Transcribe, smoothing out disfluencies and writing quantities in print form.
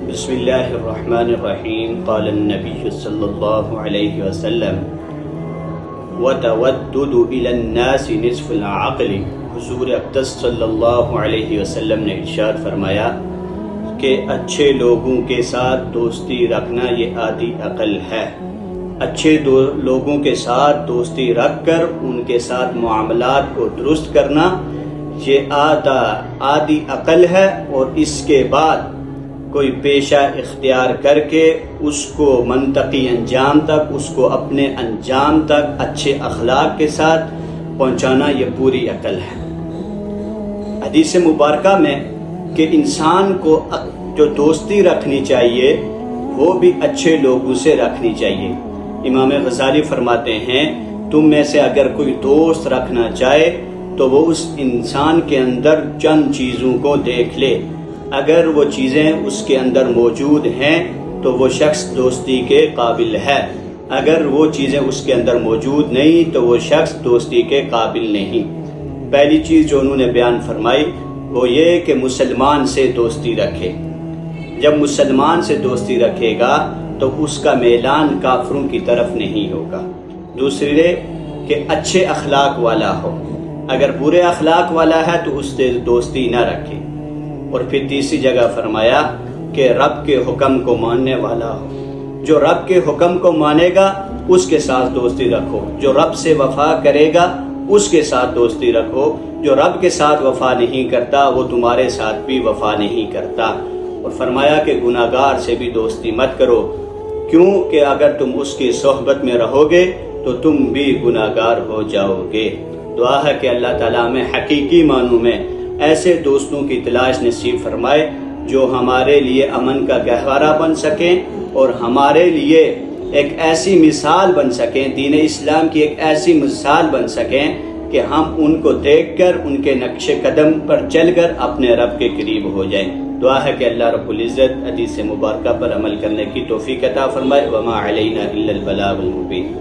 بسم اللہ الرحمن الرحیم قال النبی صلی اللہ علیہ وسلم وَتَوَدُّدُ إِلَى النَّاسِ نِصْفُ الْعَقْلِ۔ حضور اقدس صلی اللہ علیہ وسلم نے ارشاد فرمایا کہ اچھے لوگوں کے ساتھ دوستی رکھنا یہ آدھی عقل ہے۔ اچھے لوگوں کے ساتھ دوستی رکھ کر ان کے ساتھ معاملات کو درست کرنا یہ آدھی عقل ہے، اور اس کے بعد کوئی پیشہ اختیار کر کے اس کو منطقی انجام تک، اس کو اپنے انجام تک اچھے اخلاق کے ساتھ پہنچانا یہ پوری عقل ہے۔ حدیث مبارکہ میں کہ انسان کو جو دوستی رکھنی چاہیے وہ بھی اچھے لوگوں سے رکھنی چاہیے۔ امام غزالی فرماتے ہیں تم میں سے اگر کوئی دوست رکھنا چاہے تو وہ اس انسان کے اندر چند چیزوں کو دیکھ لے، اگر وہ چیزیں اس کے اندر موجود ہیں تو وہ شخص دوستی کے قابل ہے، اگر وہ چیزیں اس کے اندر موجود نہیں تو وہ شخص دوستی کے قابل نہیں۔ پہلی چیز جو انہوں نے بیان فرمائی وہ یہ کہ مسلمان سے دوستی رکھے۔ جب مسلمان سے دوستی رکھے گا تو اس کا میلان کافروں کی طرف نہیں ہوگا۔ دوسرے کہ اچھے اخلاق والا ہو، اگر برے اخلاق والا ہے تو اس سے دوستی نہ رکھے۔ اور پھر تیسری جگہ فرمایا کہ رب کے حکم کو ماننے والا ہو، جو رب کے حکم کو مانے گا اس کے ساتھ دوستی رکھو، جو رب سے وفا کرے گا اس کے ساتھ دوستی رکھو، جو رب کے ساتھ وفا نہیں کرتا وہ تمہارے ساتھ بھی وفا نہیں کرتا۔ اور فرمایا کہ گناہگار سے بھی دوستی مت کرو، کیوں کہ اگر تم اس کی صحبت میں رہو گے تو تم بھی گناہگار ہو جاؤ گے۔ دعا ہے کہ اللہ تعالیٰ ہمیں حقیقی معنوں میں ایسے دوستوں کی تلاش نصیب فرمائے جو ہمارے لیے امن کا گہوارہ بن سکیں اور ہمارے لیے ایک ایسی مثال بن سکیں، دین اسلام کی ایک ایسی مثال بن سکیں کہ ہم ان کو دیکھ کر ان کے نقش قدم پر چل کر اپنے رب کے قریب ہو جائیں۔ دعا ہے کہ اللہ رب العزت حدیث مبارکہ پر عمل کرنے کی توفیق عطا فرمائے۔ وما علینا الا البلاغ المبین۔